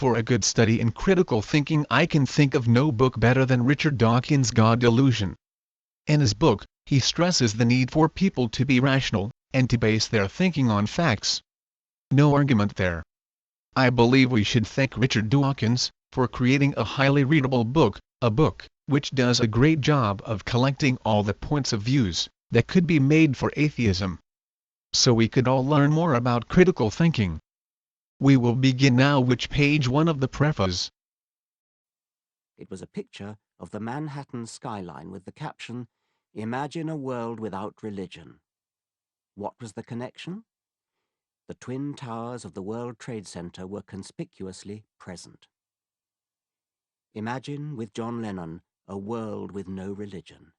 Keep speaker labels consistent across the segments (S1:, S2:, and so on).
S1: For a good study in critical thinking, I can think of no book better than Richard Dawkins' Delusion. In his book, he stresses the need for people to be rational, and to base their thinking on facts. No argument there. I believe we should thank Richard Dawkins for creating a highly readable book, a book which does a great job of collecting all the points of views that could be made for atheism, so we could all learn more about critical thinking. We will begin now. Which page? One of the preface.
S2: It was a picture of the Manhattan skyline with the caption, "Imagine a world without religion." What was the connection? The twin towers of the World Trade Center were conspicuously present. Imagine, with John Lennon, a world with no religion.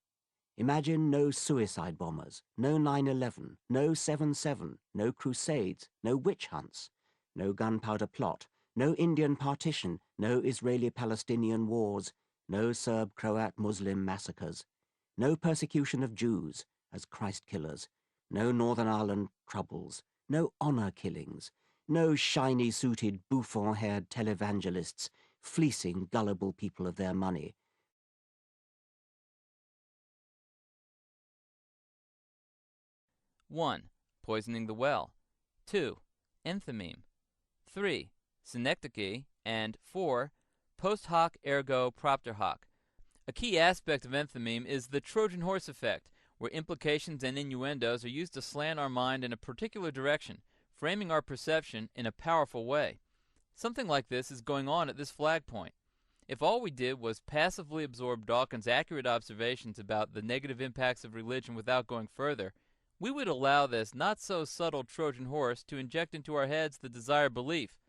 S2: Imagine no suicide bombers, no 9/11, no 7/7, no crusades, no witch hunts, no gunpowder plot, no Indian partition, no Israeli-Palestinian wars, no Serb-Croat-Muslim massacres, no persecution of Jews as Christ killers, no Northern Ireland troubles, no honor killings, no shiny-suited, bouffon-haired televangelists fleecing gullible people of their money.
S3: One, poisoning the well. 2, enthymeme. 3, synecdoche. And 4, post hoc ergo propter hoc. A key aspect of enthymeme is the Trojan horse effect, where implications and innuendos are used to slant our mind in a particular direction, framing our perception in a powerful way. Something like this is going on at this flag point. If all we did was passively absorb Dawkins' accurate observations about the negative impacts of religion without going further, we would allow this not-so-subtle Trojan horse to inject into our heads the desired belief.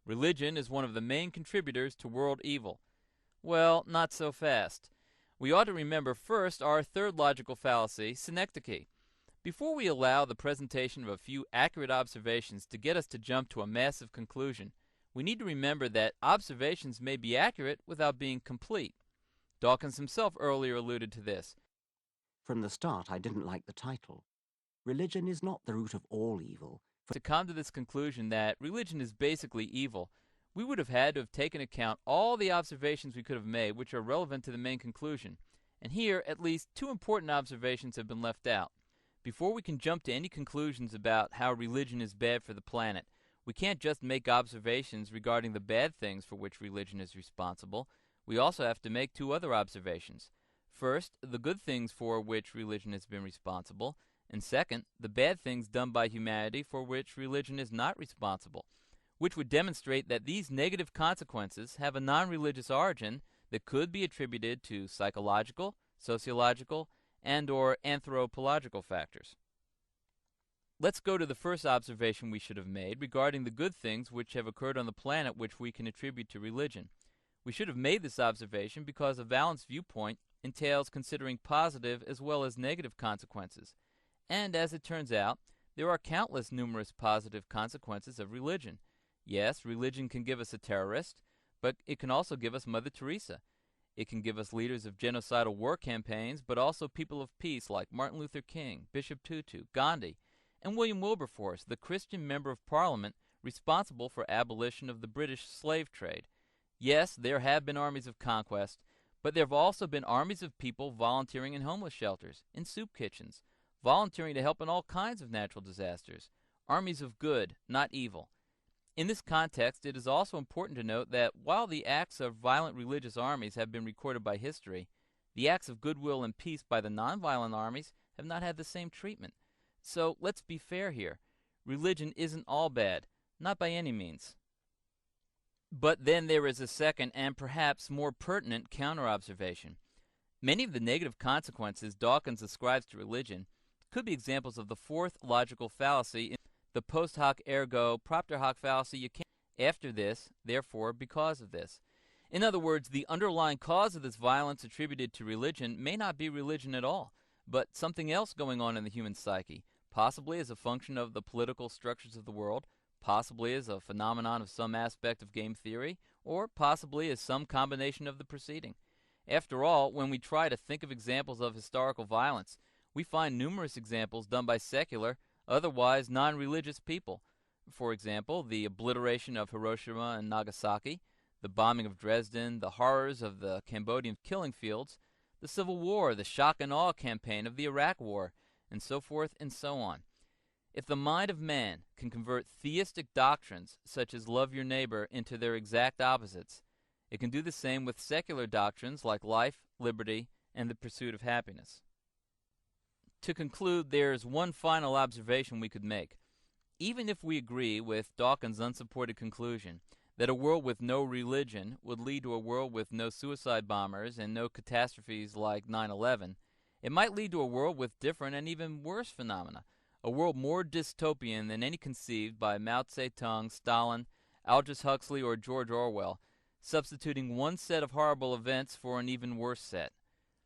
S3: Religion is one of the main contributors to world evil. Well, not so fast. We ought to remember first our third logical fallacy, synecdoche. Before we allow the presentation of a few accurate observations to get us to jump to a massive conclusion, we need to remember that observations may be accurate without being complete. Dawkins himself earlier alluded to this.
S2: From the start, I didn't like the title. Religion is not the root of all evil.
S3: To come to this conclusion that religion is basically evil, we would have had to have taken account all the observations we could have made which are relevant to the main conclusion. And here, at least 2 important observations have been left out. Before we can jump to any conclusions about how religion is bad for the planet, we can't just make observations regarding the bad things for which religion is responsible. We also have to make 2 other observations. First, the good things for which religion has been responsible, and second, the bad things done by humanity for which religion is not responsible, which would demonstrate that these negative consequences have a non-religious origin that could be attributed to psychological, sociological, and/or anthropological factors. Let's go to the first observation we should have made regarding the good things which have occurred on the planet which we can attribute to religion. We should have made this observation because a balanced viewpoint entails considering positive as well as negative consequences. And as it turns out, there are countless numerous positive consequences of religion. Yes, religion can give us a terrorist, but it can also give us Mother Teresa. It can give us leaders of genocidal war campaigns, but also people of peace like Martin Luther King, Bishop Tutu, Gandhi, and William Wilberforce, the Christian member of Parliament responsible for abolition of the British slave trade. Yes, there have been armies of conquest, but there have also been armies of people volunteering in homeless shelters, in soup kitchens, volunteering to help in all kinds of natural disasters. Armies of good, not evil. In this context, it is also important to note that while the acts of violent religious armies have been recorded by history, the acts of goodwill and peace by the nonviolent armies have not had the same treatment. So let's be fair here. Religion isn't all bad, not by any means. But then there is a second and perhaps more pertinent counter-observation. Many of the negative consequences Dawkins ascribes to religion could be examples of the fourth logical fallacy in the post hoc ergo propter hoc fallacy. You can't after this, therefore because of this. In other words, the underlying cause of this violence attributed to religion may not be religion at all, but something else going on in the human psyche, possibly as a function of the political structures of the world, possibly as a phenomenon of some aspect of game theory, or possibly as some combination of the preceding. After all, when we try to think of examples of historical violence, we find numerous examples done by secular, otherwise non-religious people. For example, the obliteration of Hiroshima and Nagasaki, the bombing of Dresden, the horrors of the Cambodian killing fields, the Civil War, the shock and awe campaign of the Iraq War, and so forth and so on. If the mind of man can convert theistic doctrines such as love your neighbor into their exact opposites, it can do the same with secular doctrines like life, liberty, and the pursuit of happiness. To conclude, there's one final observation we could make. Even if we agree with Dawkin's unsupported conclusion that a world with no religion would lead to a world with no suicide bombers and no catastrophes like 9/11, it might lead to a world with different and even worse phenomena, a world more dystopian than any conceived by Mao Zedong, Stalin, Aldous Huxley, or George Orwell, substituting one set of horrible events for an even worse set.